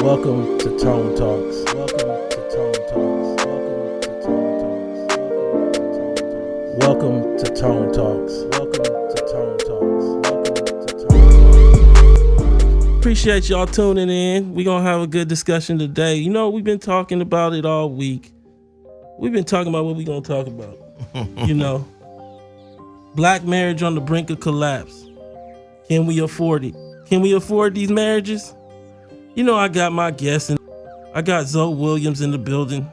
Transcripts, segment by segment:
Welcome to Tone Talks. Welcome to Tone Talks. Welcome to Tone Talks. Welcome to Tone Talks. Welcome to Tone Talks. Appreciate y'all tuning in. We're going to have a good discussion today. You know, we've been talking about it all week. We've been talking about what we're going to talk about. You know, black marriage on the brink of collapse. Can we afford it? Can we afford these marriages? You know, I got my guests, and I got Zoe Williams in the building.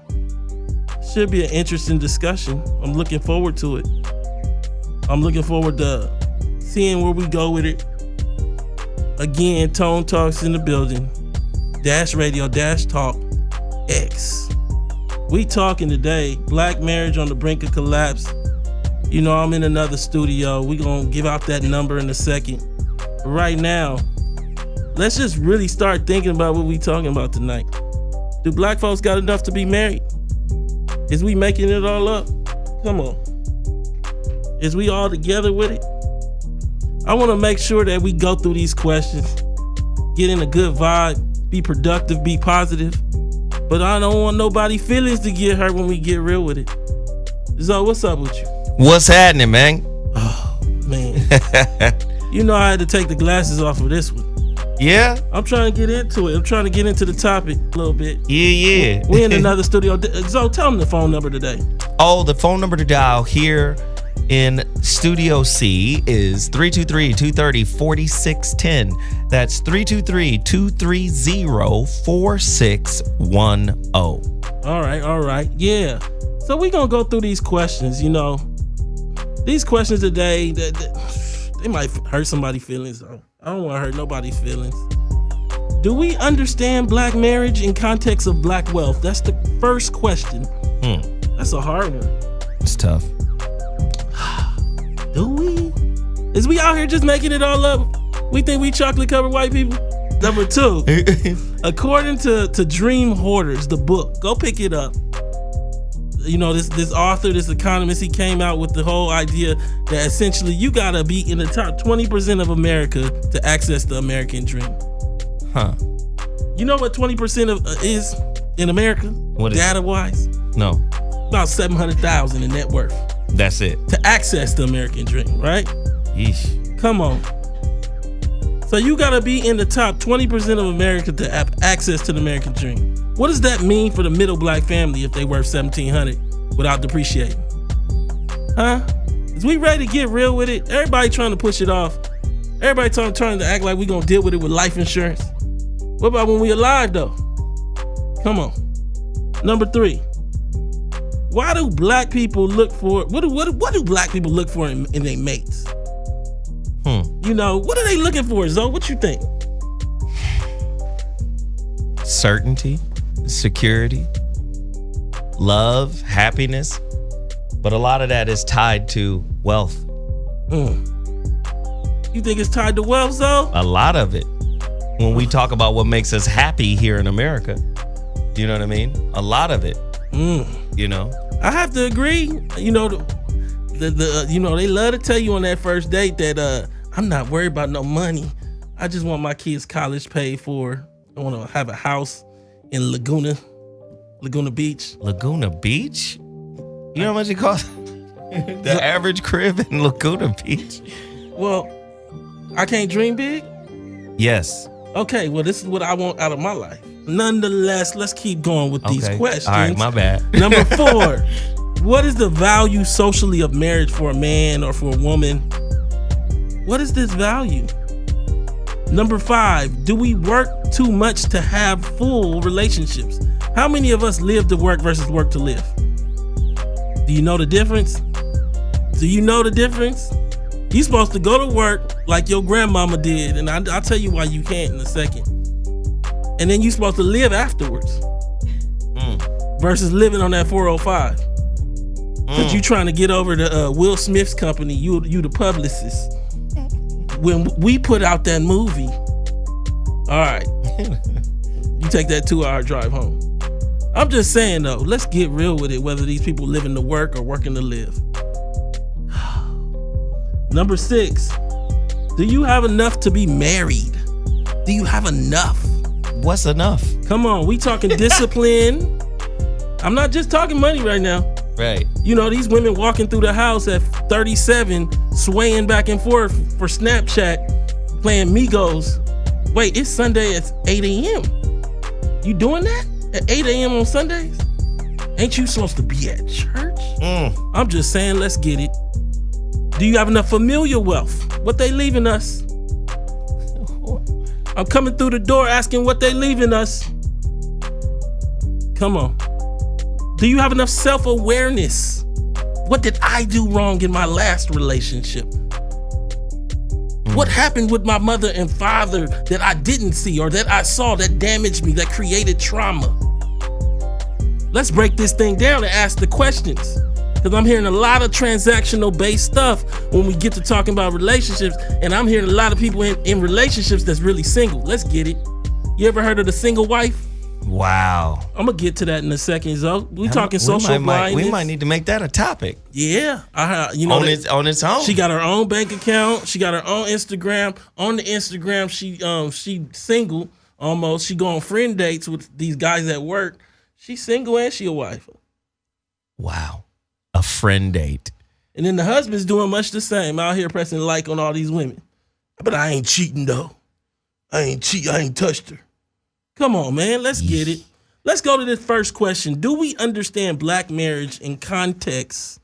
Should be an interesting discussion. I'm looking forward to it. I'm looking forward to seeing where we go with it. Again, Tone Talks in the building. Dash Radio, Dash Talk, X. We talking today, black marriage on the brink of collapse. You know, I'm in another studio. We gonna give out that number in a second. But right now, let's just really start thinking about what we talking about tonight. Do black folks got enough to be married? Is we making it all up? Come on. Is we all together with it? I want to make sure that we go through these questions, get in a good vibe, be productive, be positive. But I don't want nobody's feelings to get hurt when we get real with it. Zoe, what's up with you? What's happening, man? Oh, man. You know I had to take the glasses off of this one. Yeah? I'm trying to get into it. I'm trying to get into the topic a little bit. Yeah. We're in another studio. Zoe, tell them the phone number today. Oh, the phone number to dial here in Studio C is 323-230-4610. That's 323-230-4610. All right. Yeah. So we're going to go through these questions, you know. These questions today, they might hurt somebody's feelings, though. I don't want to hurt nobody's feelings. Do we understand black marriage in context of black wealth? That's the first question. That's a hard one. It's tough. Do we? Is we out here just making it all up? We think we chocolate covered white people? Number two, according to Dream Hoarders, the book, go pick it up. You know, this author, this economist, he came out with the whole idea that essentially you gotta be in the top 20% of America to access the American dream. Huh. You know what 20% of is in America? What is data-wise? No. About 700,000 in net worth. That's it. To access the American dream, right? Yeesh. Come on. So you gotta be in the top 20% of America to have access to the American dream. What does that mean for the middle black family if they worth $1,700 without depreciating? Huh? Is we ready to get real with it? Everybody trying to push it off. Everybody trying to act like we gonna deal with it with life insurance. What about when we alive though? Come on. Number three. Why do black people look for, what do black people look for in their mates? You know, what are they looking for, Zoe? What you think? Certainty, security, love, happiness. But a lot of that is tied to wealth. You think it's tied to wealth, Zoe? A lot of it. When we talk about what makes us happy here in America, you know what I mean? A lot of it. You know? I have to agree. You know, you know, they love to tell you on that first date that I'm not worried about no money. I just want my kids' college paid for. I want to have a house in Laguna Beach. Laguna Beach? You know how much it costs? The average crib in Laguna Beach? Well, I can't dream big? Yes. Okay, well, this is what I want out of my life. Nonetheless, let's keep going with these questions. All right, my bad. Number 4, what is the value socially of marriage for a man or for a woman? What is this value? Number 5, do we work too much to have full relationships? How many of us live to work versus work to live? Do you know the difference? Do you know the difference? You're supposed to go to work like your grandmama did, and I'll tell you why you can't in a second. And then you're supposed to live afterwards versus living on that 405. Because you trying to get over to Will Smith's company, you the publicist. When we put out that movie, all right, you take that 2-hour drive home. I'm just saying though, let's get real with it, whether these people living to work or working to live. Number 6, do you have enough to be married? Do you have enough? What's enough? Come on, we talking discipline. I'm not just talking money right now. Right. You know, these women walking through the house at 37, swaying back and forth for Snapchat, playing Migos. Wait, it's Sunday at 8 a.m. You doing that at 8 a.m. on Sundays? Ain't you supposed to be at church? I'm just saying, let's get it. Do you have enough familial wealth? What they leaving us? I'm coming through the door asking what they leaving us. Come on. Do you have enough self-awareness? What did I do wrong in my last relationship? What happened with my mother and father that I didn't see or that I saw that damaged me, that created trauma? Let's break this thing down and ask the questions. Because I'm hearing a lot of transactional based stuff when we get to talking about relationships, and I'm hearing a lot of people in relationships that's really single. Let's get it. You ever heard of the single wife? Wow. I'm gonna get to that in a second, Zo. We talking social blindness. We might need to make that a topic. Yeah, you know, on its own. She got her own bank account. She got her own Instagram. On the Instagram, she single almost. She go on friend dates with these guys at work. She's single and she a wife. Wow, a friend date. And then the husband's doing much the same, out here pressing like on all these women. But I ain't cheating though. I ain't touched her. Come on, man. Let's get it. Let's go to this first question. Do we understand black marriage in context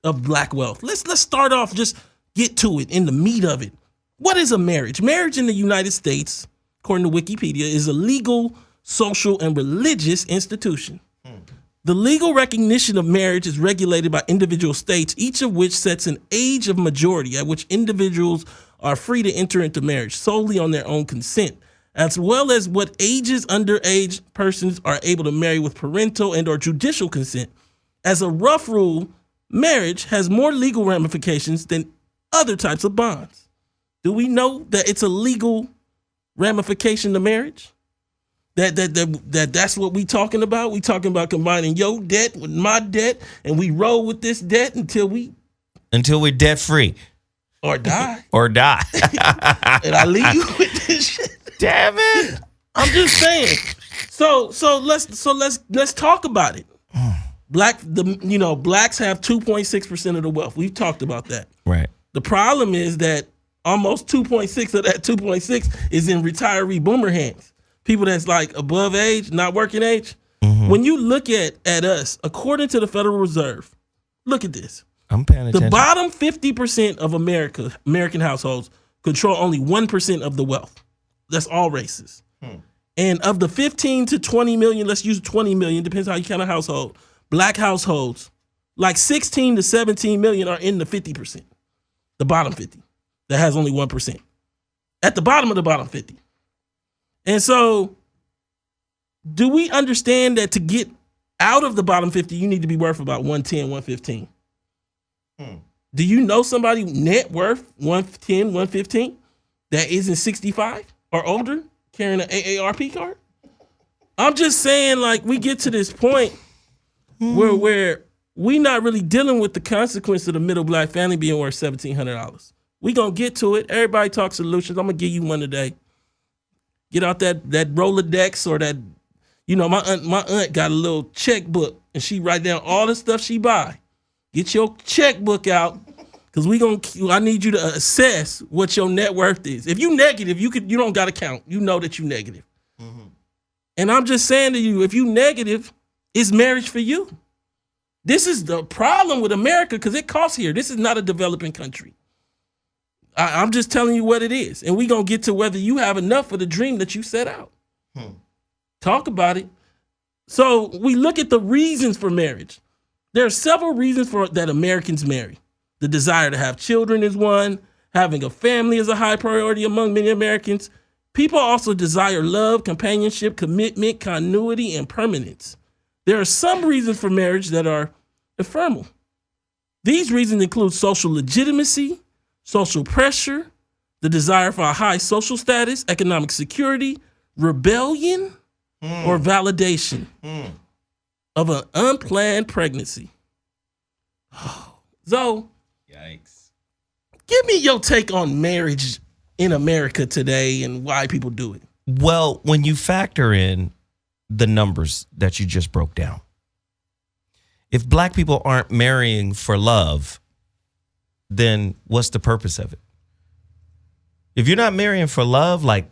of black wealth? Let's start off, just get to it, in the meat of it. What is a marriage? Marriage in the United States, according to Wikipedia, is a legal, social, and religious institution. The legal recognition of marriage is regulated by individual states, each of which sets an age of majority at which individuals are free to enter into marriage solely on their own consent, as well as what ages underage persons are able to marry with parental and or judicial consent. As a rough rule, marriage has more legal ramifications than other types of bonds. Do we know that it's a legal ramification to marriage? That's what we talking about? We talking about combining your debt with my debt, and we roll with this debt until we're debt free. Or die. Or die. And I leave you with this shit. Damn it. I'm just saying. So let's talk about it. Blacks have 2.6% of the wealth. We've talked about that. Right. The problem is that almost 2.6 of that 2.6 is in retiree boomer hands. People that's like above age, not working age. Mm-hmm. When you look at us, according to the Federal Reserve, look at this. I'm paying attention. The bottom 50% of American households control only 1% of the wealth. That's all races. And of the 15 to 20 million, let's use 20 million, depends how you count a household, black households, like 16 to 17 million are in the 50%, the bottom 50, that has only 1%. At the bottom of the bottom 50. And so, do we understand that to get out of the bottom 50, you need to be worth about 110, 115? Do you know somebody net worth 110, 115 that isn't 65 or older carrying an AARP card? I'm just saying, like, we get to this point where we not really dealing with the consequence of the middle black family being worth $1,700. We gonna get to it. Everybody talks solutions. I'm gonna give you one today. Get out that Rolodex or that, my aunt got a little checkbook and she write down all the stuff she buy. Get your checkbook out, because I need you to assess what your net worth is. If you negative, you don't gotta count. You know that you negative. Mm-hmm. And I'm just saying to you, if you negative, is marriage for you? This is the problem with America, because it costs here. This is not a developing country. I'm just telling you what it is. And we're going to get to whether you have enough for the dream that you set out. Talk about it. So we look at the reasons for marriage. There are several reasons that Americans marry. The desire to have children is one. Having a family is a high priority among many Americans. People also desire love, companionship, commitment, continuity, and permanence. There are some reasons for marriage that are ephemeral. These reasons include social legitimacy, social pressure, the desire for a high social status, economic security, rebellion, or validation of an unplanned pregnancy. So, yikes. Give me your take on marriage in America today and why people do it. Well, when you factor in the numbers that you just broke down, if black people aren't marrying for love, then what's the purpose of it? If you're not marrying for love, like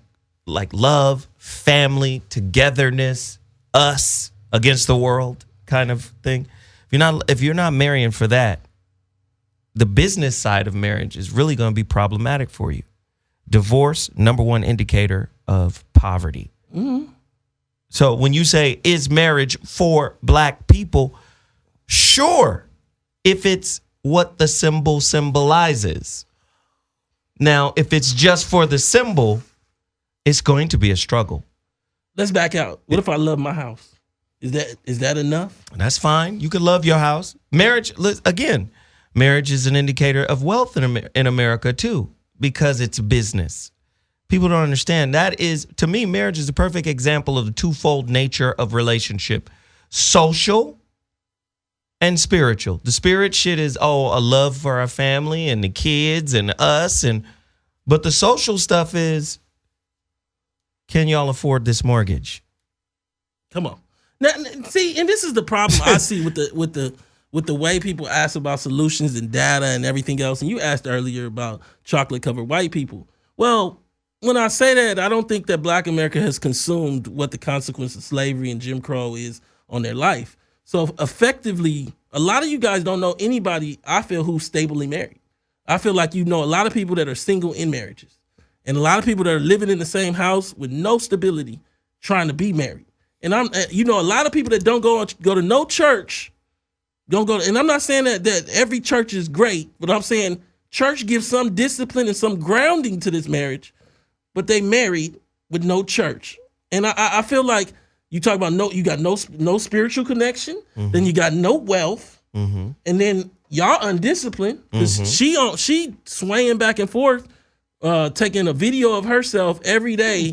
love, family, togetherness, us against the world kind of thing, if you're not marrying for that, the business side of marriage is really going to be problematic for you. Divorce, number one indicator of poverty. Mm-hmm. So when you say, is marriage for black people? Sure, if it's what the symbol symbolizes. Now, if it's just for the symbol, it's going to be a struggle. Let's back out. What if I love my house? Is that enough? That's fine. You can love your house. Marriage, again, marriage is an indicator of wealth in America too, because it's business. People don't understand. That is, to me, marriage is a perfect example of the twofold nature of relationship. Social and spiritual. The spirit shit is, a love for our family and the kids and us. But the social stuff is, can y'all afford this mortgage? Come on. Now, see, and this is the problem I see with the way people ask about solutions and data and everything else. And you asked earlier about chocolate-covered white people. Well, when I say that, I don't think that Black America has consumed what the consequence of slavery and Jim Crow is on their life. So effectively, a lot of you guys don't know anybody, I feel, who's stably married. I feel like you know a lot of people that are single in marriages and a lot of people that are living in the same house with no stability trying to be married. And a lot of people that don't go to no church, and I'm not saying that every church is great, but I'm saying church gives some discipline and some grounding to this marriage, but they married with no church. And I feel like you talk about you got no spiritual connection, mm-hmm. then you got no wealth, mm-hmm. and then y'all undisciplined because mm-hmm. she swaying back and forth, taking a video of herself every day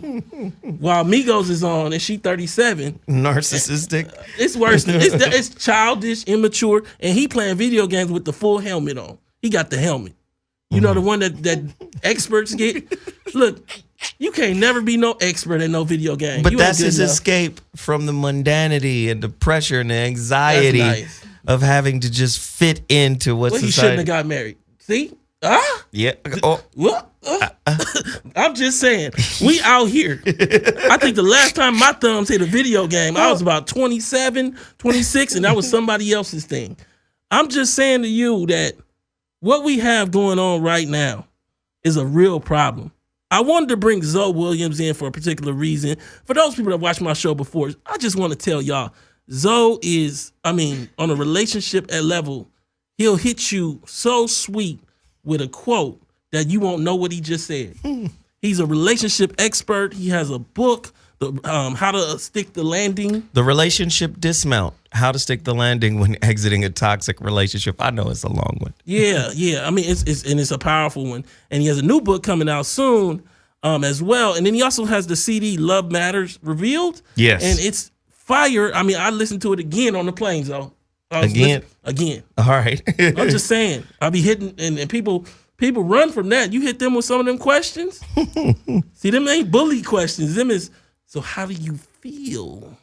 while Migos is on and she 37. Narcissistic. It's worse. It's childish, immature, and he playing video games with the full helmet on. He got the helmet. You know, the one that experts get. Look, you can't never be no expert at no video game. But that's his escape from the mundanity and the pressure and the anxiety of having to just fit into what society. He shouldn't have got married. See? Yeah. What? I'm just saying, we out here. I think the last time my thumbs hit a video game, I was about 27, 26, and that was somebody else's thing. I'm just saying to you that what we have going on right now is a real problem. I wanted to bring Zoe Williams in for a particular reason. For those people that watched my show before, I just want to tell y'all, Zoe is, on a relationship level, he'll hit you so sweet with a quote that you won't know what he just said. He's a relationship expert. He has a book, How to Stick the Landing. The Relationship Dismount, How to Stick the Landing When Exiting a Toxic Relationship. I know it's a long one. Yeah. It's a powerful one. And he has a new book coming out soon as well. And then he also has the CD Love Matters Revealed. Yes. And it's fire. I listened to it again on the plane, though. Again. All right. I'm just saying. I'll be hitting, and people run from that. You hit them with some of them questions. See, them ain't bully questions. Them is, so how do you feel?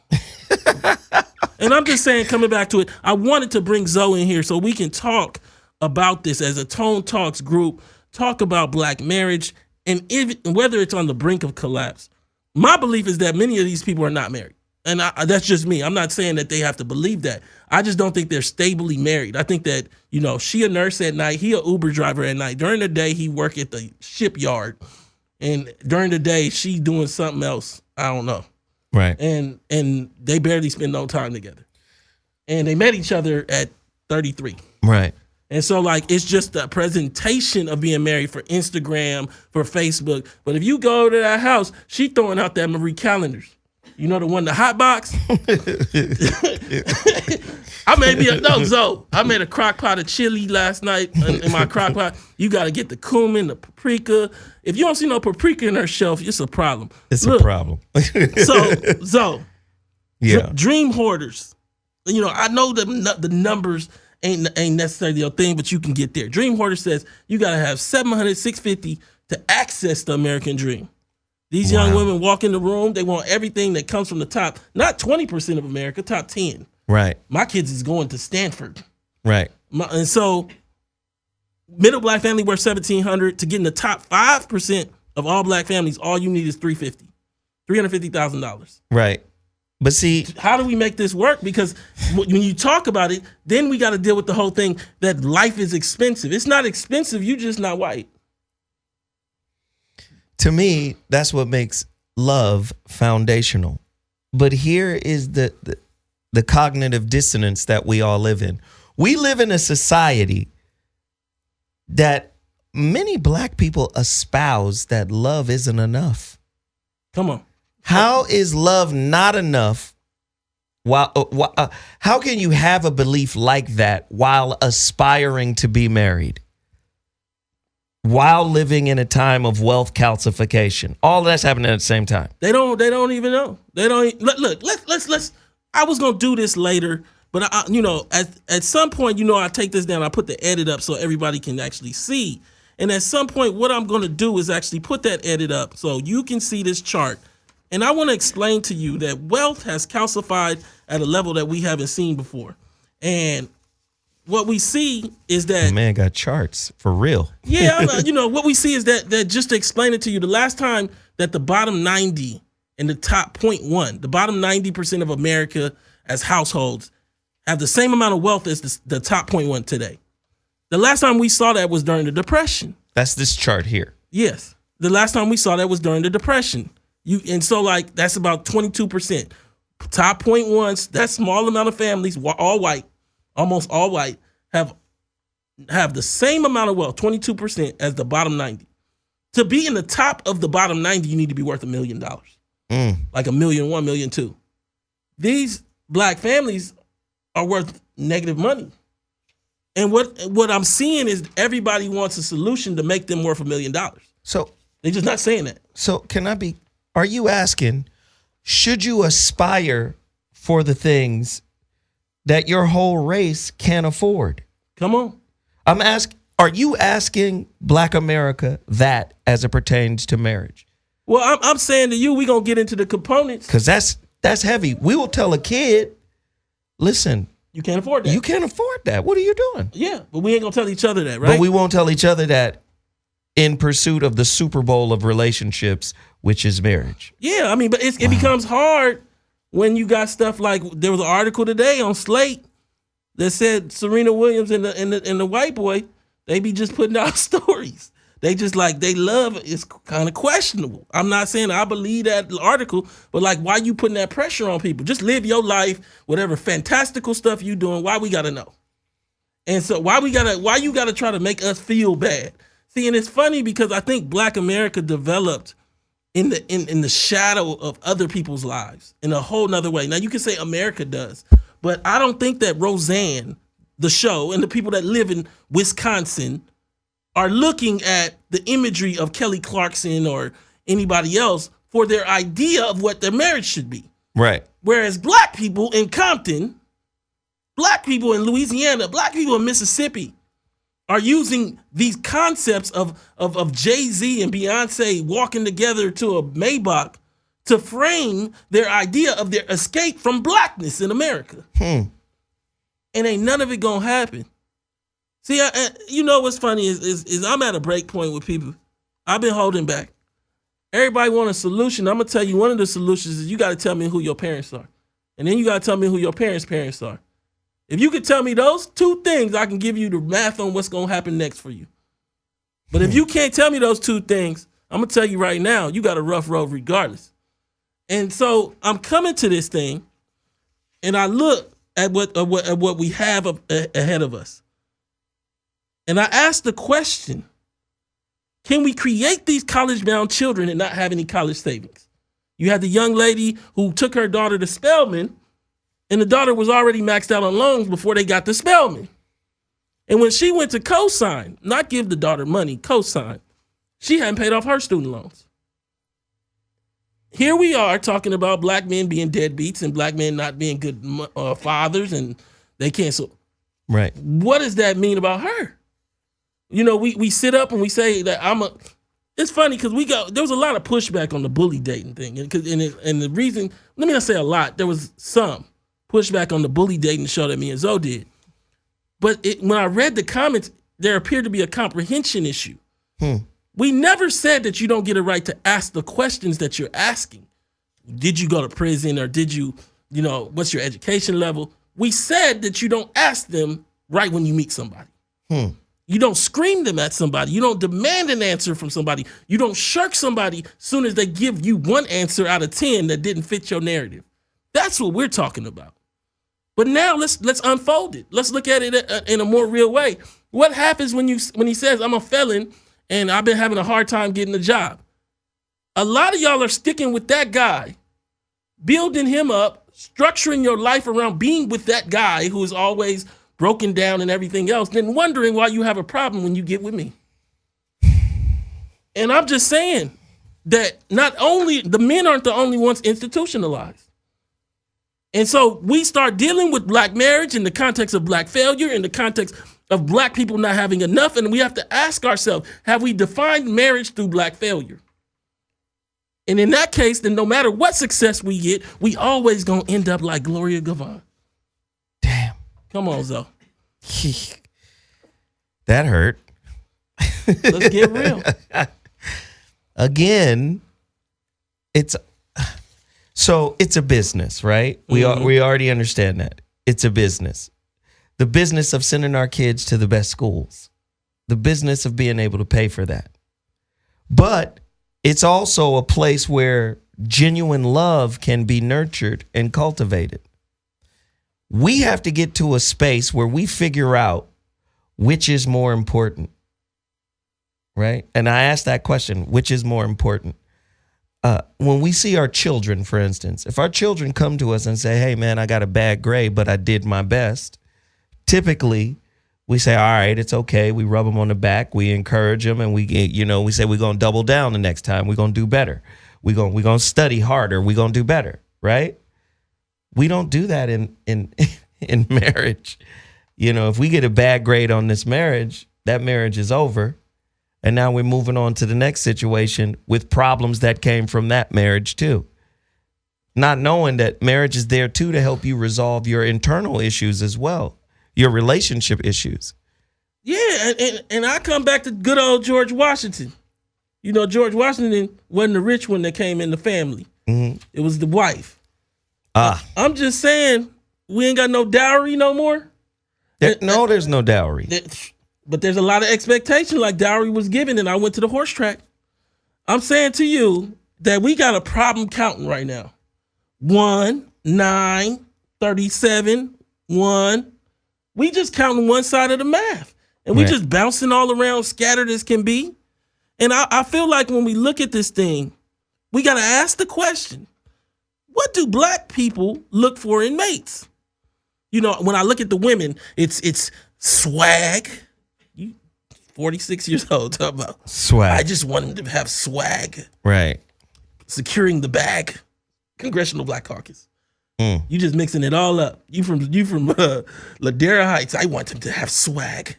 And I'm just saying, coming back to it, I wanted to bring Zoe in here so we can talk about this as a Tone Talks group, talk about Black marriage, and whether it's on the brink of collapse. My belief is that many of these people are not married. And that's just me. I'm not saying that they have to believe that. I just don't think they're stably married. I think that, she a nurse at night. He a Uber driver at night. During the day, he work at the shipyard. And during the day, she doing something else. I don't know. Right. And they barely spend no time together. And they met each other at 33. Right. And so, it's just a presentation of being married for Instagram, for Facebook. But if you go to that house, she throwing out that Marie Callender's. You know the one, the hot box? I made a crock pot of chili last night in my crock pot. You got to get the cumin, the paprika. If you don't see no paprika in her shelf, it's a problem. A problem. So, yeah. Dream Hoarders. I know the numbers ain't necessarily your thing, but you can get there. Dream Hoarders says you got to have 700, 650 to access the American dream. These young women walk in the room, they want everything that comes from the top, not 20% of America, top 10. Right. My kids is going to Stanford. Right. And so middle black family worth $1,700. To get in the top 5% of all black families, all you need is $350,000. Right. But see, how do we make this work? Because when you talk about it, then we got to deal with the whole thing that life is expensive. It's not expensive. You just not white. To me, that's what makes love foundational. But here is the cognitive dissonance that we all live in. We live in a society that many black people espouse that love isn't enough. Come on. How is love not enough? How can you have a belief like that while aspiring to be married? While living in a time of wealth calcification, all that's happening at the same time. They don't even know. They don't look. Let's. I was gonna do this later, but at some point, I take this down. I put the edit up so everybody can actually see. And at some point, what I'm gonna do is actually put that edit up so you can see this chart. And I want to explain to you that wealth has calcified at a level that we haven't seen before. And what we see is that man got charts for real. Yeah, what we see is that just to explain it to you, the last time that the bottom 90 and the top 0.1, the bottom 90% of America as households have the same amount of wealth as the top 0.1 today. The last time we saw that was during the Depression. That's this chart here. Yes. The last time we saw that was during the Depression. That's about 22%. Top 0.1s, that small amount of families, all white, almost all white, have the same amount of wealth, 22%, as the bottom 90. To be in the top of the bottom 90, you need to be worth $1 million. Like $1 million, $1 million, $2 million. These black families are worth negative money. And what I'm seeing is everybody wants a solution to make them worth $1 million. So they're just not saying that. So are you asking, should you aspire for the things that your whole race can't afford? Come on. Are you asking Black America that as it pertains to marriage? Well, I'm saying to you, we're going to get into the components. Because that's heavy. We will tell a kid, listen. You can't afford that. You can't afford that. What are you doing? Yeah, but we ain't going to tell each other that, right? But we won't tell each other that in pursuit of the Super Bowl of relationships, which is marriage. Yeah, I mean, but it becomes hard when you got stuff like, there was an article today on Slate that said Serena Williams and the white boy, they be just putting out stories. They just they love is kind of questionable. I'm not saying I believe that article, but why you putting that pressure on people? Just live your life, whatever fantastical stuff you doing. Why we gotta know? And so why you gotta try to make us feel bad? See, and it's funny because I think Black America developed in the shadow of other people's lives in a whole nother way. Now you can say America does, but I don't think that Roseanne, the show, and the people that live in Wisconsin are looking at the imagery of Kelly Clarkson or anybody else for their idea of what their marriage should be. Right. Whereas black people in Compton, black people in Louisiana, black people in Mississippi are using these concepts of Jay-Z and Beyonce walking together to a Maybach to frame their idea of their escape from blackness in America. And ain't none of it gonna happen. See, what's funny is I'm at a break point with people. I've been holding back. Everybody want a solution. I'm gonna tell you one of the solutions is you gotta tell me who your parents are. And then you gotta tell me who your parents are. If you could tell me those two things, I can give you the math on what's gonna happen next for you. But if you can't tell me those two things, I'm gonna tell you right now, you got a rough road regardless. And so I'm coming to this thing, and I look at what we have ahead of us. And I asked the question, can we create these college-bound children and not have any college savings? You had the young lady who took her daughter to Spelman, and the daughter was already maxed out on loans before they got to Spelman. And when she went to co-sign, not give the daughter money, co-sign, she hadn't paid off her student loans. Here we are talking about black men being deadbeats and black men not being good fathers, and they can't. So, right. What does that mean about her? We sit up and we say that it's funny because there was a lot of pushback on the bully dating thing, and the reason, let me not say a lot, there was some pushback on the bully dating show that me and Zoe did. But when I read the comments, there appeared to be a comprehension issue. We never said that you don't get a right to ask the questions that you're asking. Did you go to prison, or did you what's your education level? We said that you don't ask them right when you meet somebody. You don't scream them at somebody. You don't demand an answer from somebody. You don't shirk somebody soon as they give you one answer out of 10 that didn't fit your narrative. That's what we're talking about. But now let's unfold it. Let's look at it in a more real way. What happens when he says, I'm a felon and I've been having a hard time getting a job? A lot of y'all are sticking with that guy, building him up, structuring your life around being with that guy who is always broken down and everything else, then wondering why you have a problem when you get with me. And I'm just saying that not only the men aren't the only ones institutionalized. And so we start dealing with black marriage in the context of black failure, in the context of black people not having enough. And we have to ask ourselves, have we defined marriage through black failure? And in that case, then no matter what success we get, we always gonna end up like Gloria Gavon. Damn. Come on, Zoe. That hurt. Let's get real. Again, it's a business, right? We already understand that. It's a business. The business of sending our kids to the best schools. The business of being able to pay for that. But it's also a place where genuine love can be nurtured and cultivated. We have to get to a space where we figure out which is more important, right? And I asked that question, which is more important? When we see our children, for instance, if our children come to us and say, hey, man, I got a bad grade, but I did my best, typically we say, all right, it's okay. We rub them on the back. We encourage them, and we say we're going to double down the next time. We're going to do better. We're going to study harder. We're going to do better, right? We don't do that in marriage. If we get a bad grade on this marriage, that marriage is over. And now we're moving on to the next situation with problems that came from that marriage too. Not knowing that marriage is there too to help you resolve your internal issues as well, your relationship issues. Yeah, and I come back to good old George Washington. George Washington wasn't the rich one that came in the family. Mm-hmm. It was the wife. I'm just saying, we ain't got no dowry no more. There's no dowry. But there's a lot of expectation, like dowry was given, and I went to the horse track. I'm saying to you that we got a problem counting right now. 1, 9, 37, 1. We just counting one side of the math. And we just bouncing all around, scattered as can be. And I feel like when we look at this thing, we got to ask the question, what do black people look for in mates? When I look at the women, it's swag. You 46 years old, talking about swag. I just want them to have swag. Right. Securing the bag. Congressional Black Caucus. You just mixing it all up. You from Ladera Heights. I want them to have swag.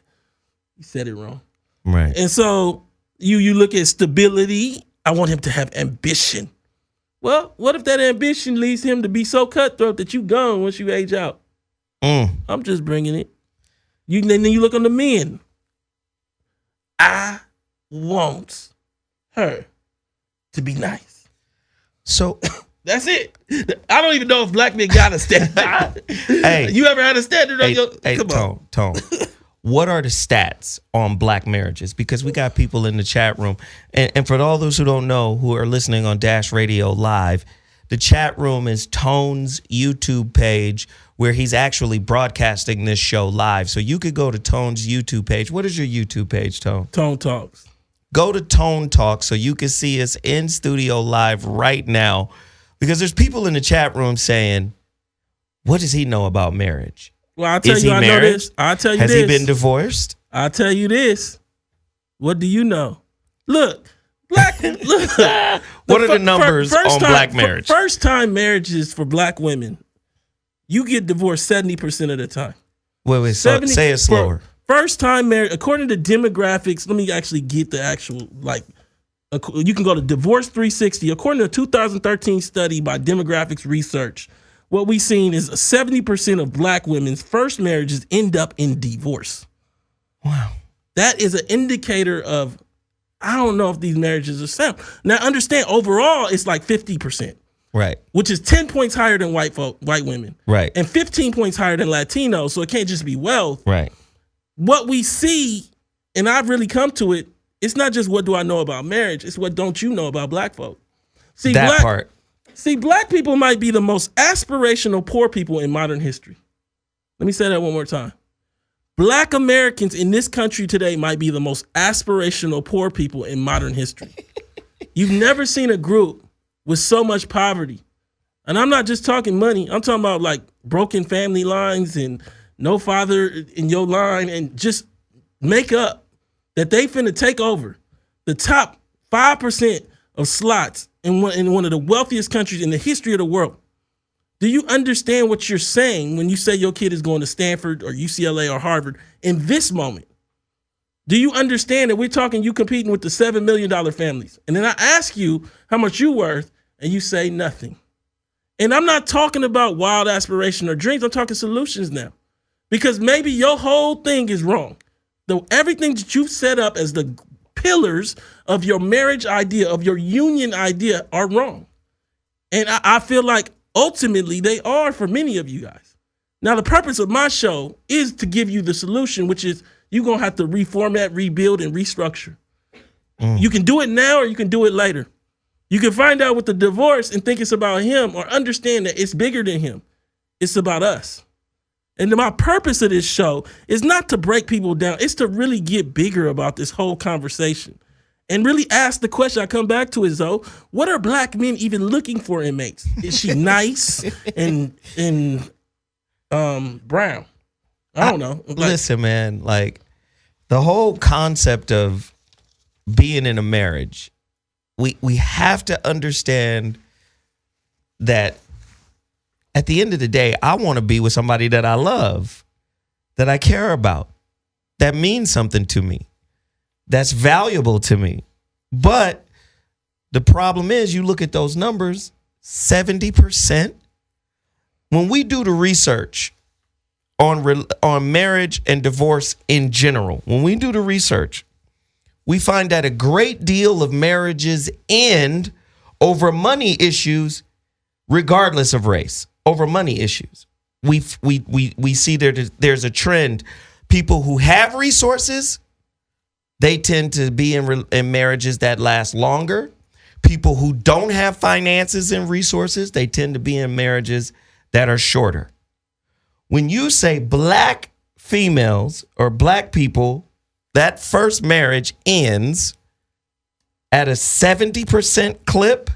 You said it wrong. Right. And so you look at stability. I want him to have ambition. Well, what if that ambition leads him to be so cutthroat that you gone once you age out? I'm just bringing it. Then you look on the men. I want her to be nice. So that's it. I don't even know if black men got a standard. Hey, you ever had a standard on your? Come on. Tone. What are the stats on black marriages? Because we got people in the chat room. And for all those who don't know, who are listening on Dash Radio Live, the chat room is Tone's YouTube page where he's actually broadcasting this show live. So you could go to Tone's YouTube page. What is your YouTube page, Tone? Tone Talks. Go to Tone Talks so you can see us in studio live right now. Because there's people in the chat room saying, what does he know about marriage? Well, I'll tell you, I know this. I'll tell you this. Has he been divorced? I'll tell you this. What do you know? Look, what are the numbers on black marriage? First time marriages for black women, you get divorced 70% of the time. Wait, say it slower. First time marriage, according to demographics, let me actually get the actual You can go to Divorce 360. According to a 2013 study by Demographics Research, what we've seen is 70% of black women's first marriages end up in divorce. Wow. That is an indicator of, I don't know if these marriages are sound. Now, understand, overall, it's like 50%. Right. Which is 10 points higher than white women. Right. And 15 points higher than Latinos, so it can't just be wealth. Right. What we see, and I've really come to it, it's not just what do I know about marriage, it's what don't you know about black folk. See, black people might be the most aspirational poor people in modern history. Let me say that one more time. Black Americans in this country today might be the most aspirational poor people in modern history. You've never seen a group with so much poverty. And I'm not just talking money. I'm talking about like broken family lines and no father in your line, and just make up that they finna take over the top 5% of slots in one of the wealthiest countries in the history of the world. Do you understand what you're saying when you say your kid is going to Stanford or UCLA or Harvard in this moment? Do you understand that we're talking you competing with the $7 million families? And then I ask you how much you worth, and you say nothing. And I'm not talking about wild aspiration or dreams. I'm talking solutions now. Because maybe your whole thing is wrong. Everything that you've set up as the pillars of your marriage idea, of your union idea, are wrong. And I feel like ultimately they are for many of you guys. Now, the purpose of my show is to give you the solution, which is you're going to have to reformat, rebuild, and restructure. You can do it now or you can do it later. You can find out with the divorce and think it's about him, or understand that it's bigger than him. It's about us. And my purpose of this show is not to break people down. It's to really get bigger about this whole conversation and really ask the question I come back to is, though, what are black men even looking for in mates? Is she nice and brown? I don't know. Listen, man, like the whole concept of being in a marriage, we have to understand that at the end of the day, I want to be with somebody that I love, that I care about, that means something to me, that's valuable to me. But the problem is, you look at those numbers, 70%. When we do the research on marriage and divorce in general, when we do the research, we find that a great deal of marriages end over money issues, regardless of race. Over money issues. We see there's a trend. People who have resources, they tend to be in marriages that last longer. People who don't have finances and resources, they tend to be in marriages that are shorter. When you say black females or black people, that first marriage ends at a 70% clip,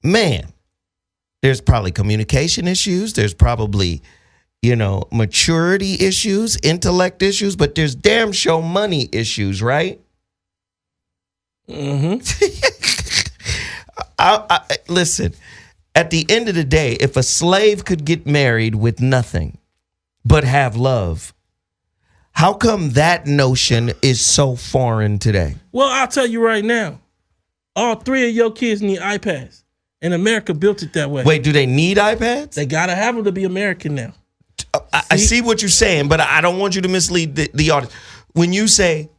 man, there's probably communication issues. There's probably, maturity issues, intellect issues, but there's damn show money issues, right? Mm-hmm. Listen, at the end of the day, if a slave could get married with nothing but have love, how come that notion is so foreign today? Well, I'll tell you right now, all 3 of your kids need iPads. And America built it that way. Wait, do they need iPads? They got to have them to be American now. I see what you're saying, but I don't want you to mislead the audience. When you say,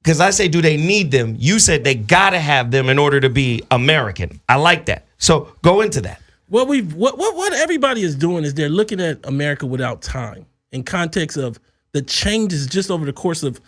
because I say, do they need them? You said they got to have them in order to be American. I like that. So go into that. What everybody is doing is they're looking at America without time, in context of the changes just over the course of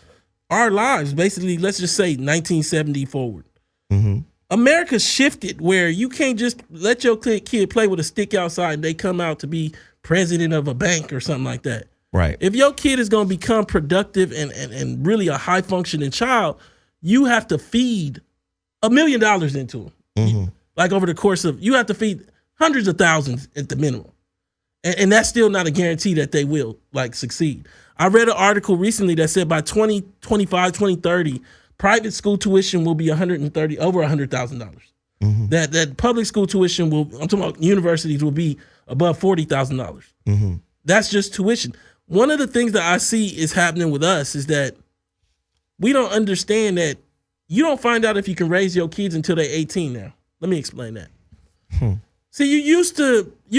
our lives. Basically, let's just say 1970 forward. Mm-hmm. America shifted where you can't just let your kid play with a stick outside and they come out to be president of a bank or something like that. Right. If your kid is going to become productive and really a high functioning child, you have to feed $1 million into them. Mm-hmm. Like over the course of, you have to feed hundreds of thousands at the minimum. And that's still not a guarantee that they will succeed. I read an article recently that said by 2025, 2030, private school tuition will be over $100,000. Mm-hmm. That public school tuition I'm talking about universities, will be above $40,000. Mm-hmm. That's just tuition. One of the things that I see is happening with us is that we don't understand that you don't find out if you can raise your kids until they're 18 now. Let me explain that. See, you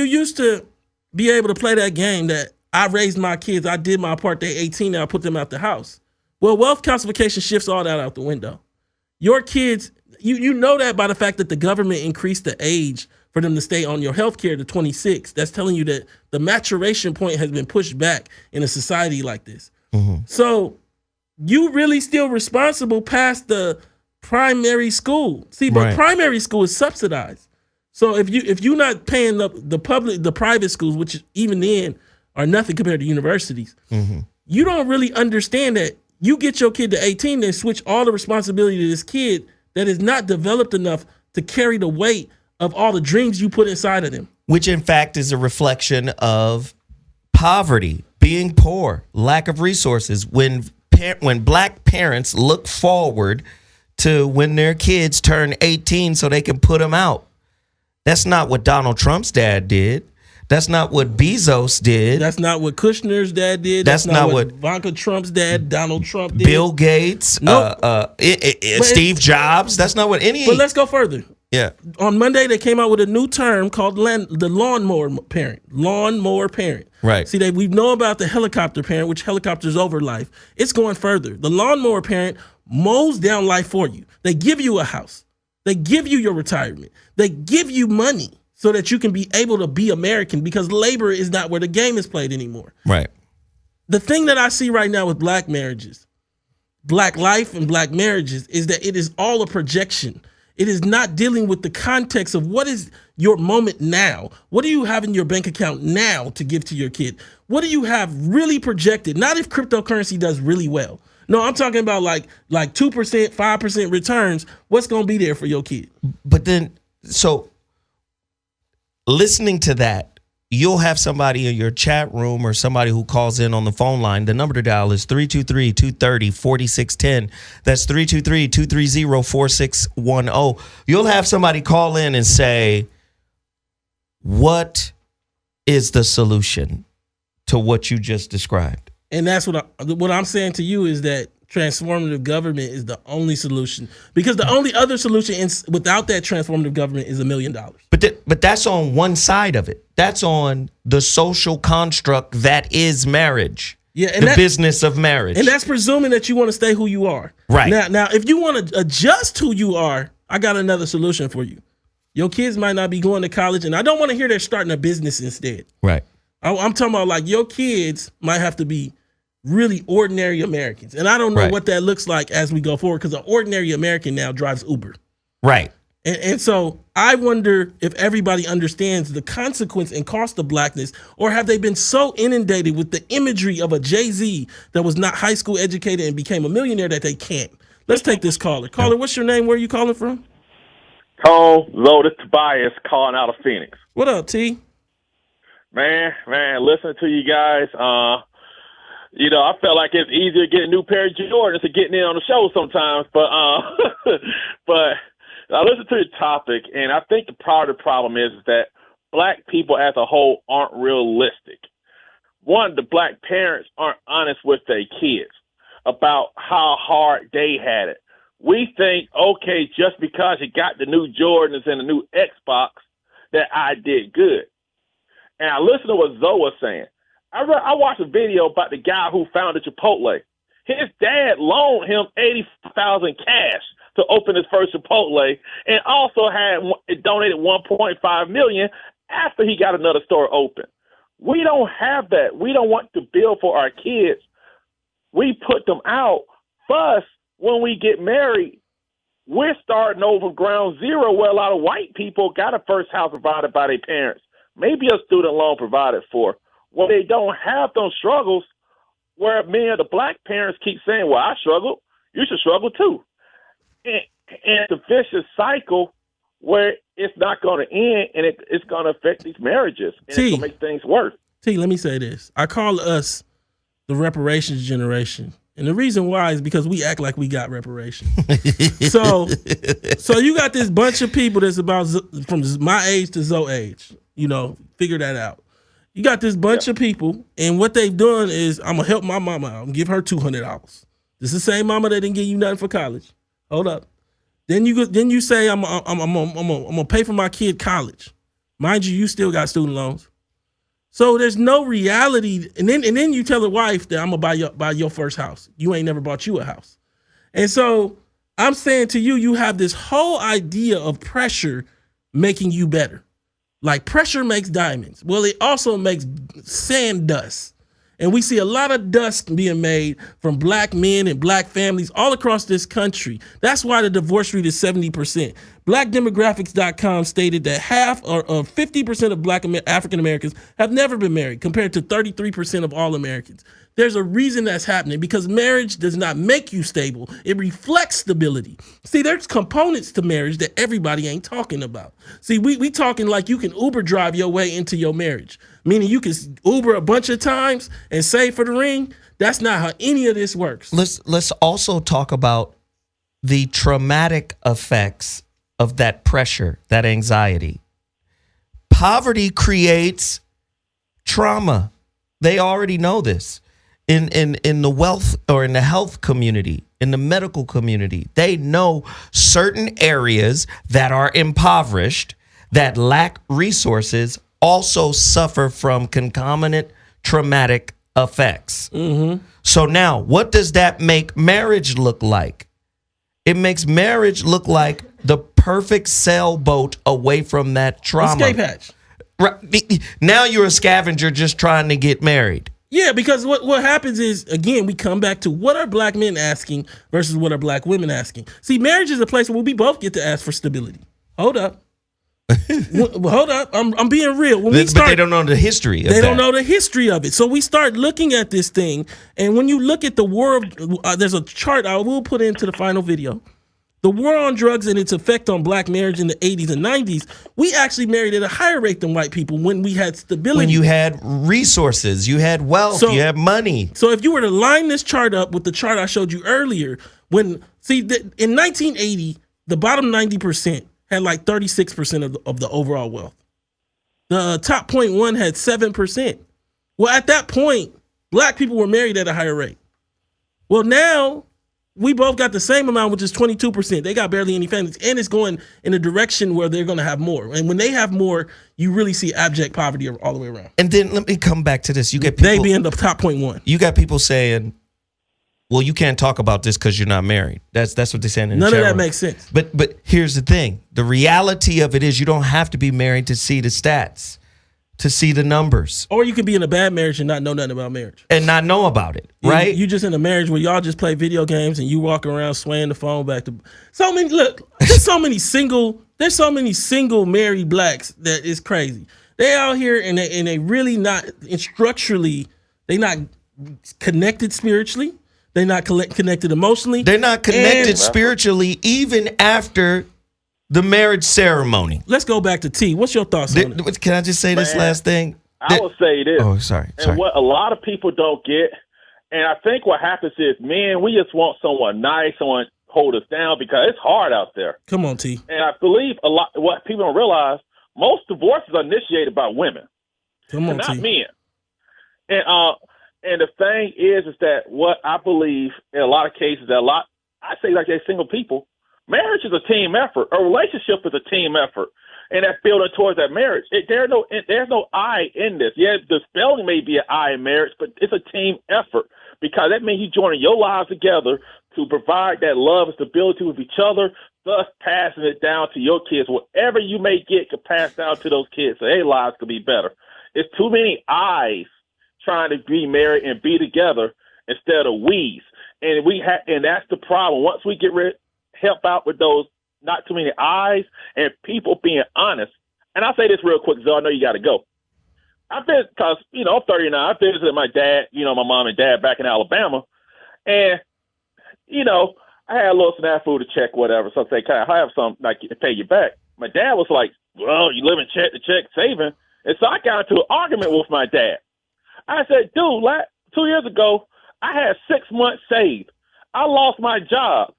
used to be able to play that game that I raised my kids, I did my part, they're 18 now, I put them out the house. Well, wealth classification shifts all that out the window. Your kids, you know that by the fact that the government increased the age for them to stay on your health care to 26. That's telling you that the maturation point has been pushed back in a society like this. So you really still responsible past the primary school. See, but primary school is subsidized. So if you're not paying the private schools, which even then are nothing compared to universities, you don't really understand that you get your kid to 18, then switch all the responsibility to this kid that is not developed enough to carry the weight of all the dreams you put inside of them. Which in fact is a reflection of poverty, being poor, lack of resources. When black parents look forward to when their kids turn 18 so they can put them out. That's not what Donald Trump's dad did. That's not what Bezos did. That's not what Kushner's dad did. That's not what Ivanka Trump's dad, Donald Trump did. Bill Gates, Steve Jobs. That's not what any. But let's go further. Yeah. On Monday, they came out with a new term called the lawnmower parent. Lawnmower parent. Right. See, we know about the helicopter parent, which helicopters over life. It's going further. The lawnmower parent mows down life for you. They give you a house. They give you your retirement. They give you money so that you can be able to be American, because labor is not where the game is played anymore. Right. The thing that I see right now with black marriages, black life and black marriages, is that it is all a projection. It is not dealing with the context of what is your moment now. What do you have in your bank account now to give to your kid? What do you have really projected? Not if cryptocurrency does really well. No, I'm talking about like 2%, 5% returns. What's going to be there for your kid? But then, so listening to that, you'll have somebody in your chat room or somebody who calls in on the phone line. The number to dial is 323-230-4610. That's 323-230-4610. You'll have somebody call in and say, what is the solution to what you just described? And that's what I'm saying to you is that transformative government is the only solution, because the only other solution without that transformative government is $1 million. But that's on one side of it. That's on the social construct that is marriage. Yeah, and the business of marriage. And that's presuming that you want to stay who you are. Right. Now, if you want to adjust who you are, I got another solution for you. Your kids might not be going to college, and I don't want to hear they're starting a business instead. Right. I'm talking about like your kids might have to be really ordinary Americans. And I don't know what that looks like as we go forward, because an ordinary American now drives Uber. Right. And so I wonder if everybody understands the consequence and cost of blackness, or have they been so inundated with the imagery of a Jay-Z that was not high school educated and became a millionaire that they can't. Let's take this caller. Caller, what's your name? Where are you calling from? Tone, Loaded Tobias calling out of Phoenix. What up, T? Man, listening to you guys, I felt like it's easier getting a new pair of Jordans than getting in on the show sometimes. But but I listen to the topic, and I think the part of the problem is that black people as a whole aren't realistic. One, the black parents aren't honest with their kids about how hard they had it. We think, okay, just because you got the new Jordans and the new Xbox, that I did good. And I listened to what Zoe was saying. I watched a video about the guy who founded Chipotle. His dad loaned him $80,000 cash to open his first Chipotle, and also had donated $1.5 million after he got another store open. We don't have that. We don't want to build for our kids. We put them out. Plus, when we get married, we're starting over ground zero, where a lot of white people got a first house provided by their parents, maybe a student loan provided for. When they don't have those struggles, where many of the black parents keep saying, well, I struggled, you should struggle too. And it's a vicious cycle where it's not going to end, and it's going to affect these marriages, and it's going to make things worse. T, let me say this. I call us the reparations generation. And the reason why is because we act like we got reparations. So you got this bunch of people that's about from my age to Zoe age, figure that out. You got this bunch of people, and what they've done is, I'm going to help my mama out and give her $200. This is the same mama that didn't give you nothing for college. Hold up. Then you say I'm gonna pay for my kid college. Mind you still got student loans. So there's no reality. And then you tell the wife that I'm gonna buy your first house. You ain't never bought you a house. And so I'm saying to you, you have this whole idea of pressure making you better. Like pressure makes diamonds. Well, it also makes sand dust. And we see a lot of dust being made from black men and black families all across this country. That's why the divorce rate is 70%. Blackdemographics.com stated that half or 50% of black African Americans have never been married, compared to 33% of all Americans. There's a reason that's happening, because marriage does not make you stable. It reflects stability. See, there's components to marriage that everybody ain't talking about. See, we talking like you can Uber drive your way into your marriage, meaning you can Uber a bunch of times and save for the ring. That's not how any of this works. Let's also talk about the traumatic effects of that pressure, that anxiety. Poverty creates trauma. They already know this. In the wealth or in the health community, in the medical community, they know certain areas that are impoverished, that lack resources, also suffer from concomitant traumatic effects. Mm-hmm. So now, what does that make marriage look like? It makes marriage look like the perfect sailboat away from that trauma. Escape hatch. Right. Now you're a scavenger just trying to get married. Yeah, because what happens is, again, we come back to what are black men asking versus what are black women asking. See, marriage is a place where we both get to ask for stability. Hold up. Hold up. I'm being real. But they don't know the history of that. They don't know the history of it. So we start looking at this thing, and when you look at the war of, there's a chart I will put into the final video. The war on drugs and its effect on black marriage in the 80s and 90s, we actually married at a higher rate than white people when we had stability. When you had resources, you had wealth, you had money. So if you were to line this chart up with the chart I showed you earlier, in 1980, the bottom 90% had like 36% of the overall wealth. The top 0.1 had 7%. Well, at that point, black people were married at a higher rate. Well, now we both got the same amount, which is 22%. They got barely any families, and it's going in a direction where they're going to have more. And when they have more, you really see abject poverty all the way around. And then let me come back to this. You get people, they be in the top 0.1. You got people saying, well, you can't talk about this because you're not married. That's what they're saying in the chat room. None of that makes sense. But here's the thing. The reality of it is you don't have to be married to see the stats, to see the numbers. Or you could be in a bad marriage and not know nothing about marriage. And not know about it, right? You just in a marriage where y'all just play video games and you walk around swaying the phone back to so many. Look, there's so many single married blacks that is crazy. They out here and they really not structurally. They not connected spiritually. They're not connected emotionally. They're not connected spiritually even after the marriage ceremony. Let's go back to T. What's your thoughts on it? Can I just say this last thing? I will say this. Oh, sorry. And what a lot of people don't get, and I think what happens is, man, we just want someone nice, someone hold us down, because it's hard out there. Come on, T. And I believe a lot. What people don't realize, most divorces are initiated by women. Come on, not T. men. And the thing is that what I believe in a lot of cases, I say like they're single people. Marriage is a team effort. A relationship is a team effort, and that's building towards that marriage. There's no I in this. Yeah, the spelling may be an I in marriage, but it's a team effort, because that means you joining your lives together to provide that love and stability with each other, thus passing it down to your kids. Whatever you may get can pass down to those kids, so their lives could be better. It's too many I's trying to be married and be together instead of we's, and that's the problem. Once we get help out with those not too many I's and people being honest. And I'll say this real quick, so I know you got to go. I'm 39. I visited my dad, my mom and dad back in Alabama. And, I had a little snafu to check, whatever. So I say, can I have some, like, to pay you back? My dad was like, well, you live in check to check saving. And so I got into an argument with my dad. I said, dude, 2 years ago, I had 6 months saved. I lost my job.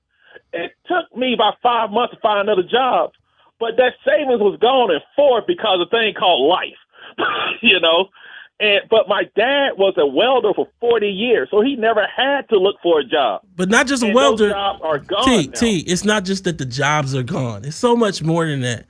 It took me about 5 months to find another job, but that savings was gone in 4 because of a thing called life, But my dad was a welder for 40 years, so he never had to look for a job. But not just a And welder. those jobs are gone now. It's not just that the jobs are gone. It's so much more than that.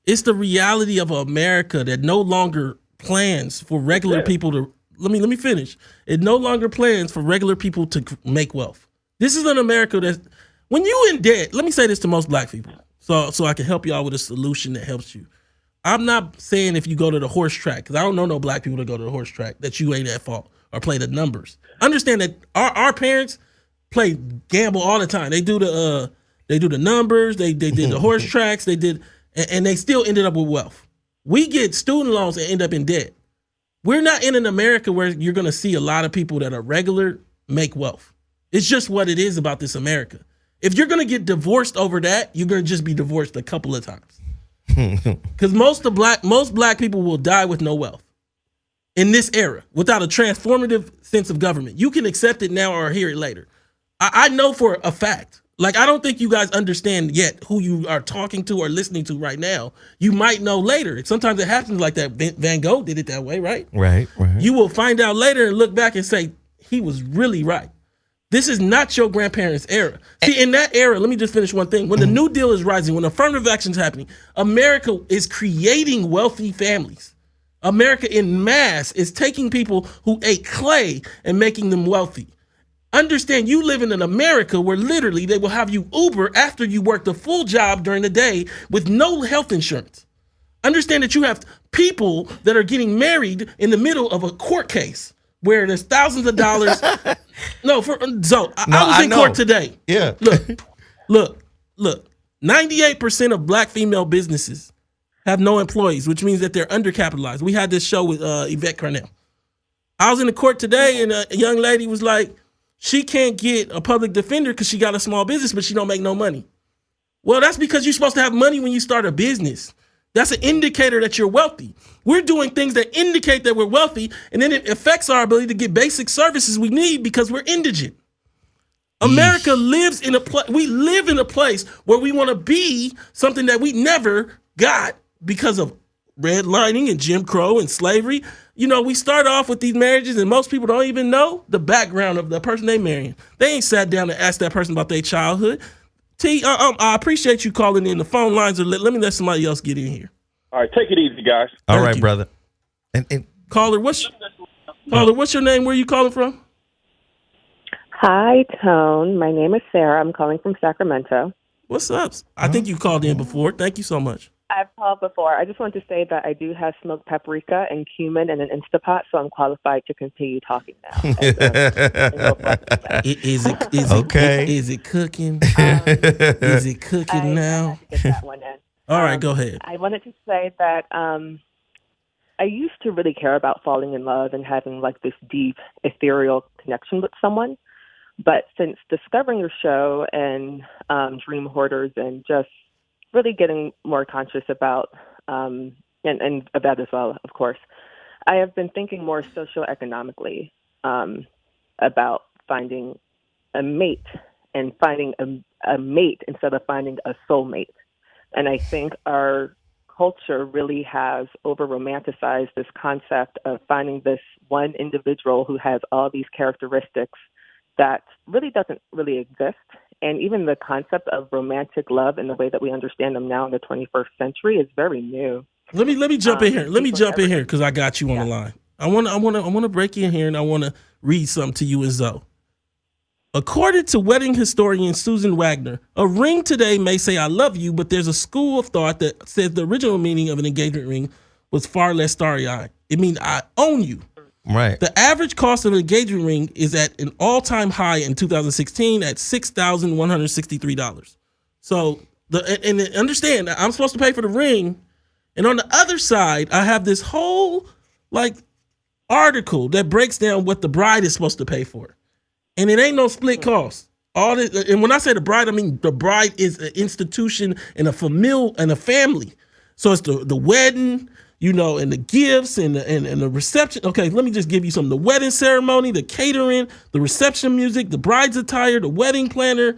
It's the reality of America that no longer plans for regular people to. Let me finish. It no longer plans for regular people to make wealth. This is an America that, when you in debt, let me say this to most black people, so I can help you out with a solution that helps you. I'm not saying if you go to the horse track, because I don't know no black people that go to the horse track, that you ain't at fault or play the numbers. Understand that our parents play gamble all the time. They do the numbers, they did the horse tracks, and they still ended up with wealth. We get student loans and end up in debt. We're not in an America where you're going to see a lot of people that are regular make wealth. It's just what it is about this America. If you're going to get divorced over that, you're going to just be divorced a couple of times. Because most black people will die with no wealth in this era without a transformative sense of government. You can accept it now or hear it later. I know for a fact. Like, I don't think you guys understand yet who you are talking to or listening to right now. You might know later. Sometimes it happens like that. Van Gogh did it that way, right? Right. You will find out later and look back and say, he was really right. This is not your grandparents' era. See, in that era, let me just finish one thing. When the New Deal is rising, when affirmative action is happening, America is creating wealthy families. America in mass is taking people who ate clay and making them wealthy. Understand, you live in an America where literally they will have you Uber after you worked a full job during the day with no health insurance. Understand that you have people that are getting married in the middle of a court case where there's thousands of dollars. I was in court today. Yeah. Look. 98% of black female businesses have no employees, which means that they're undercapitalized. We had this show with Yvette Carnell. I was in the court today, and a young lady was like, she can't get a public defender because she got a small business, but she don't make no money. Well, that's because you're supposed to have money when you start a business. That's an indicator that you're wealthy. We're doing things that indicate that we're wealthy, and then it affects our ability to get basic services we need because we're indigent. America lives in we live in a place where we want to be something that we never got because of redlining and Jim Crow and slavery. You know, we start off with these marriages, and most people don't even know the background of the person they marrying. They ain't sat down and asked that person about their childhood. I appreciate you calling in. The phone lines are lit. Let me let somebody else get in here. All right, take it easy, guys. All right, brother. And caller, what's your name? Where are you calling from? Hi, Tone. My name is Sarah. I'm calling from Sacramento. What's up? I think you called in before. Thank you so much. I've called before. I just want to say that I do have smoked paprika and cumin in an Instapot, so I'm qualified to continue talking now. Is it okay? Is it cooking? Is it cooking now? I have to get that one in. All right, go ahead. I wanted to say that I used to really care about falling in love and having like this deep, ethereal connection with someone. But since discovering your show and Dream Hoarders and just really getting more conscious about, and about as well, of course, I have been thinking more socioeconomically about finding a mate and finding a mate instead of finding a soulmate. And I think our culture really has over-romanticized this concept of finding this one individual who has all these characteristics that really doesn't really exist. And even the concept of romantic love and the way that we understand them now in the 21st century is very new. Let me jump in here. Let me jump in here because I got you on the line. I want to break in here and I want to read something to you and Zoe. According to wedding historian Susan Wagner, a ring today may say I love you, but there's a school of thought that says the original meaning of an engagement ring was far less starry-eyed. It means I own you. Right. The average cost of an engagement ring is at an all-time high in 2016 at $6,163. So and understand that I'm supposed to pay for the ring, and on the other side, I have this whole article that breaks down what the bride is supposed to pay for, and it ain't no split cost. All this, and when I say the bride, I mean the bride is an institution and a family. So it's the wedding, and the gifts and the reception. Okay, let me just give you some. The wedding ceremony, the catering, the reception music, the bride's attire, the wedding planner.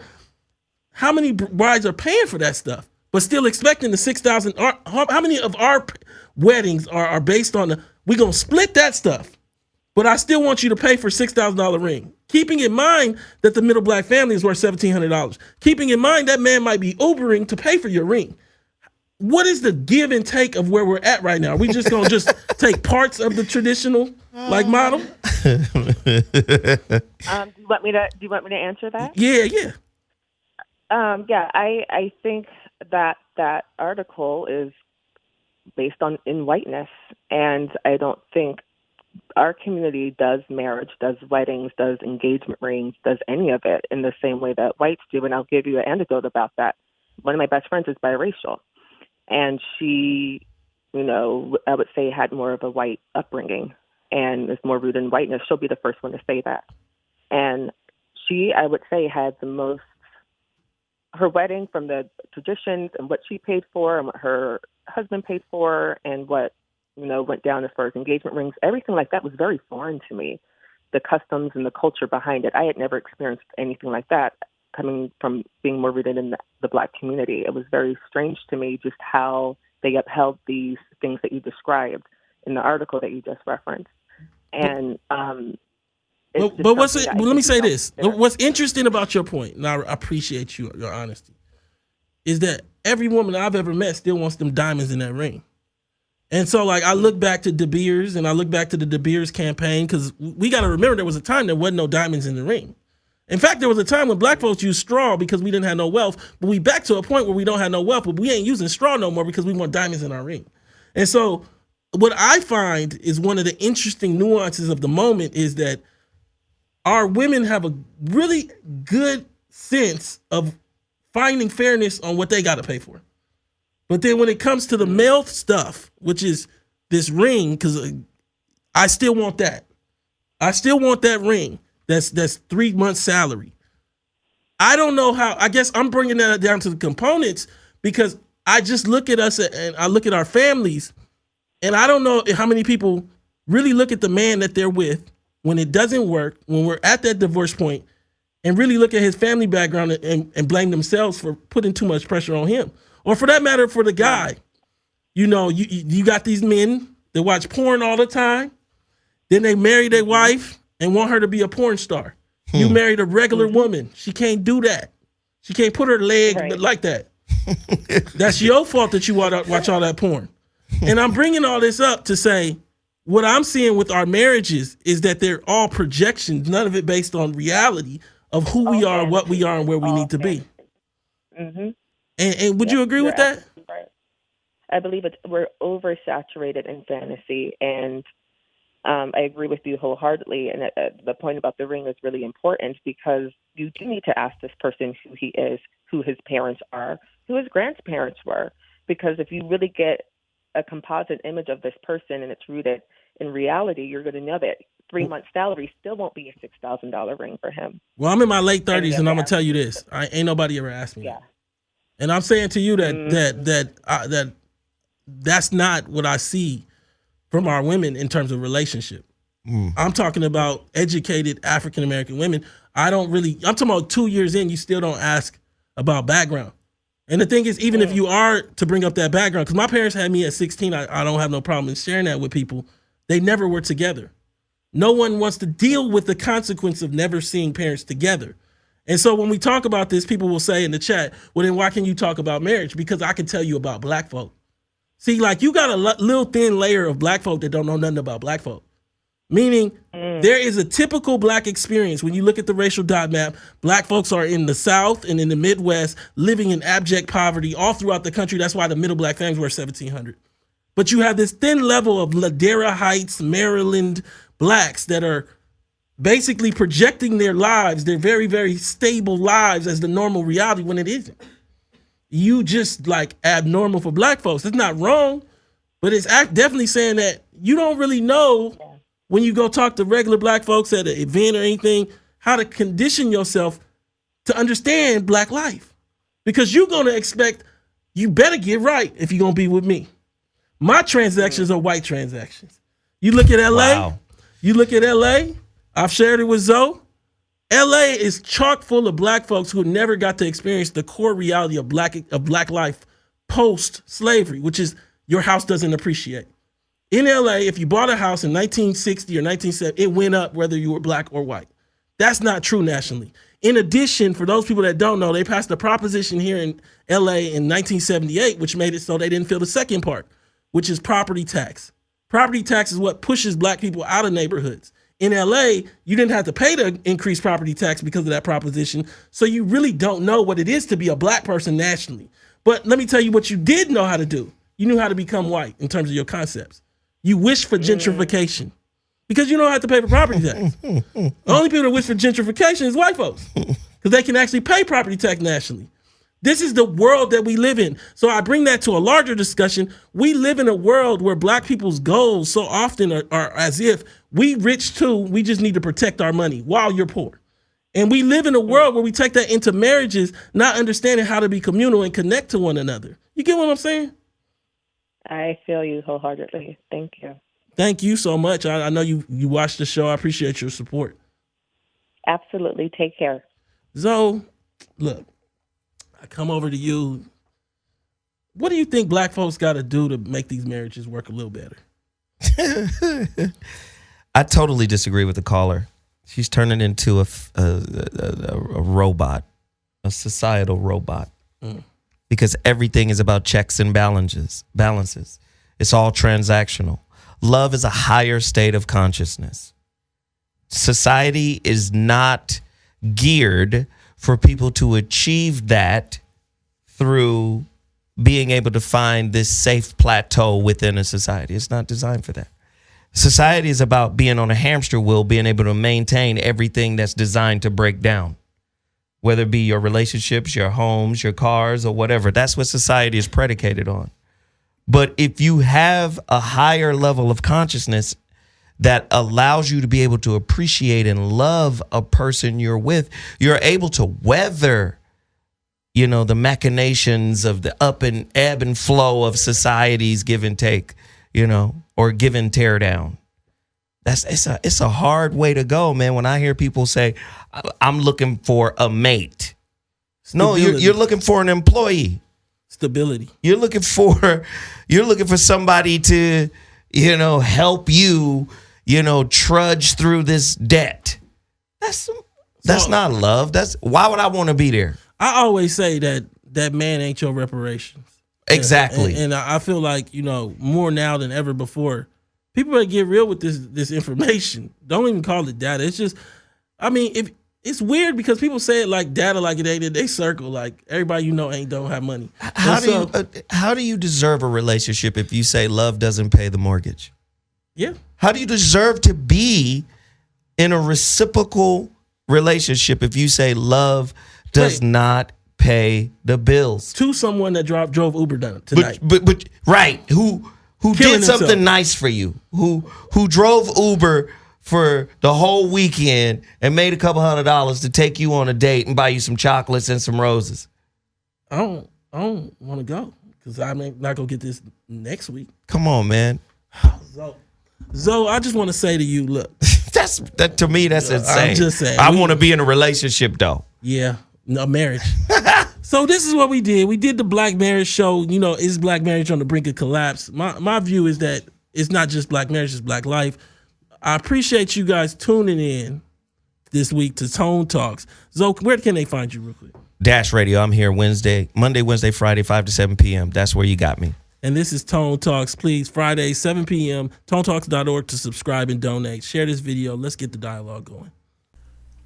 How many brides are paying for that stuff, but still expecting the $6,000? How many of our weddings are based on We're going to split that stuff. But I still want you to pay for $6,000 ring. Keeping in mind that the middle black family is worth $1,700. Keeping in mind that man might be Ubering to pay for your ring. What is the give and take of where we're at right now? Are we just going to just take parts of the traditional model? Do you want me to answer that? Yeah. I think that article is based in whiteness, and I don't think our community does marriage, does weddings, does engagement rings, does any of it in the same way that whites do. And I'll give you an anecdote about that. One of my best friends is biracial, and she, I would say had more of a white upbringing and is more rooted in whiteness. She'll be the first one to say that. And she, I would say, had the most, her wedding, from the traditions and what she paid for and what her husband paid for and what, went down as far as engagement rings, everything like that was very foreign to me. The customs and the culture behind it. I had never experienced anything like that coming from being more rooted in the black community. It was very strange to me just how they upheld these things that you described in the article that you just referenced. And but let me say this. What's interesting about your point, and I appreciate your honesty, is that every woman I've ever met still wants them diamonds in that ring. And so, I look back to De Beers, and I look back to the De Beers campaign, because we got to remember there was a time there wasn't no diamonds in the ring. In fact, there was a time when black folks used straw because we didn't have no wealth, but we back to a point where we don't have no wealth, but we ain't using straw no more because we want diamonds in our ring. And so what I find is one of the interesting nuances of the moment is that our women have a really good sense of finding fairness on what they got to pay for. But then when it comes to the male stuff, which is this ring, because I still want that. I still want that ring. That's 3 months salary. I don't know how. I guess I'm bringing that down to the components because I just look at us and I look at our families, and I don't know how many people really look at the man that they're with when it doesn't work, when we're at that divorce point, and really look at his family background and blame themselves for putting too much pressure on him. Or for that matter, for the guy. You got these men that watch porn all the time. Then they marry their wife and want her to be a porn star. You married a regular woman. She can't do that. She can't put her leg like that. That's your fault that you watch all that porn. And I'm bringing all this up to say what I'm seeing with our marriages is that they're all projections, none of it based on reality of who we are, what we are, and where we need to be. Mm-hmm. And would you agree with that? Right. I believe we're oversaturated in fantasy, and I agree with you wholeheartedly. And the point about the ring is really important because you do need to ask this person who he is, who his parents are, who his grandparents were. Because if you really get a composite image of this person and it's rooted in reality, you're going to know that 3 months salary still won't be a $6,000 ring for him. Well, I'm in my late 30s, and I'm going to tell you this. Ain't nobody ever asked me that. And I'm saying to you that that's not what I see from our women in terms of relationship. I'm talking about educated African-American women. I'm talking about 2 years in, you still don't ask about background. And the thing is, even if you are to bring up that background, because my parents had me at 16, I don't have no problem in sharing that with people. They never were together. No one wants to deal with the consequence of never seeing parents together. And so when we talk about this, people will say in the chat, well, then why can you talk about marriage? Because I can tell you about black folk. See, you got a little thin layer of black folk that don't know nothing about black folk. Meaning there is a typical black experience. When you look at the racial dot map, black folks are in the South and in the Midwest living in abject poverty all throughout the country. That's why the middle black families were 1,700. But you have this thin level of Ladera Heights, Maryland blacks that are basically projecting their lives, their very, very stable lives as the normal reality when it isn't. You just abnormal for black folks. It's not wrong, but it's definitely saying that you don't really know when you go talk to regular black folks at an event or anything, how to condition yourself to understand black life. Because you're going to expect, you better get right if you're going to be with me. My transactions are white transactions. You look at LA, I've shared it with Zoe. LA is chock full of black folks who never got to experience the core reality of black life post-slavery, which is your house doesn't appreciate. In LA, if you bought a house in 1960 or 1970, it went up whether you were black or white. That's not true nationally. In addition, for those people that don't know, they passed a proposition here in LA in 1978, which made it so they didn't feel the second part, which is property tax. Property tax is what pushes black people out of neighborhoods. In LA, you didn't have to pay the increased property tax because of that proposition, so you really don't know what it is to be a black person nationally. But let me tell you what you did know how to do. You knew how to become white in terms of your concepts. You wish for gentrification because you don't have to pay for property tax. The only people that wish for gentrification is white folks because they can actually pay property tax nationally. This is the world that we live in. So I bring that to a larger discussion. We live in a world where black people's goals so often are as if we rich too, we just need to protect our money while you're poor. And we live in a world where we take that into marriages, not understanding how to be communal and connect to one another. You get what I'm saying? I feel you wholeheartedly. Thank you. Thank you so much. I know you watched the show. I appreciate your support. Absolutely. Take care. Zoe, look, I come over to you. What do you think black folks got to do to make these marriages work a little better? I totally disagree with the caller. She's turning into a robot, a societal robot. Because everything is about checks and balances. It's all transactional. Love is a higher state of consciousness. Society is not geared for people to achieve that through being able to find this safe plateau within a society. It's not designed for that. Society is about being on a hamster wheel, being able to maintain everything that's designed to break down. Whether it be your relationships, your homes, your cars, or whatever. That's what society is predicated on. But if you have a higher level of consciousness that allows you to be able to appreciate and love a person you're with, you're able to weather, the machinations of the ebb and flow of society's give and take, or give and tear down. It's a hard way to go, man. When I hear people say, I'm looking for a mate. Stability. No, you're looking for an employee. Stability. You're looking for somebody to, help you, trudge through this debt. That's not love. Why would I want to be there? I always say that man ain't your reparations. Exactly. And I feel like, more now than ever before, people better get real with this information. Don't even call it data. It's just, if it's weird because people say it like data, like it ain't in they circle, like everybody don't have money. How do you deserve a relationship if you say love doesn't pay the mortgage? Yeah. How do you deserve to be in a reciprocal relationship if you say love does not pay the bills? To someone that drove Uber down tonight. But right, who did something nice for you, who drove Uber for the whole weekend and made a couple $100 to take you on a date and buy you some chocolates and some roses. I don't want to go because I'm not gonna get this next week. Come on, man. Zoe, I just want to say to you, look, that to me that's insane. I'm just saying, I want to be in a relationship though. Yeah, a marriage. So this is what we did. We did the Black Marriage show. Is black marriage on the brink of collapse? My view is that it's not just black marriage, it's black life. I appreciate you guys tuning in this week to Tone Talks. Zoe, where can they find you real quick? Dash Radio. I'm here Monday, Wednesday, Friday, 5 to 7 p.m. That's where you got me. And this is Tone Talks. Please, Friday, 7 p.m., tonetalks.org to subscribe and donate. Share this video. Let's get the dialogue going.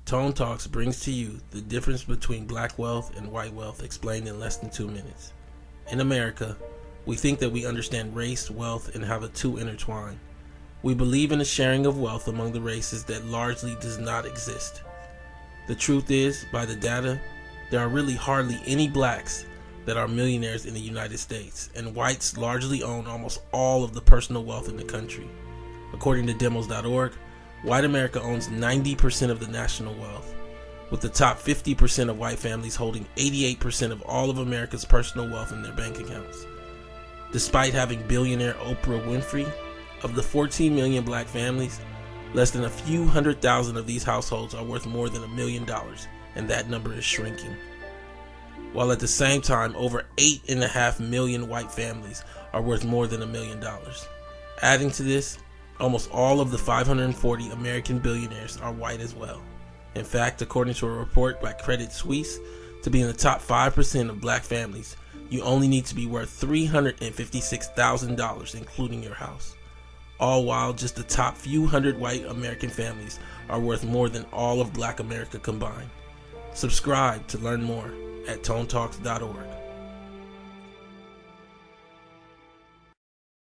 Tone Talks brings to you the difference between black wealth and white wealth explained in less than 2 minutes. In America, we think that we understand race, wealth, and how the two intertwine. We believe in a sharing of wealth among the races that largely does not exist. The truth is, by the data, there are really hardly any blacks that are millionaires in the United States, and whites largely own almost all of the personal wealth in the country. According to demos.org, white America owns 90% of the national wealth, with the top 50% of white families holding 88% of all of America's personal wealth in their bank accounts. Despite having billionaire Oprah Winfrey, of the 14 million black families, less than a few 100,000 of these households are worth more than $1 million, and that number is shrinking. While at the same time, over 8.5 million white families are worth more than $1 million. Adding to this, almost all of the 540 American billionaires are white as well. In fact, according to a report by Credit Suisse, to be in the top 5% of black families, you only need to be worth $356,000, including your house. All while just the top few hundred white American families are worth more than all of black America combined. Subscribe to learn more at tonetalks.org.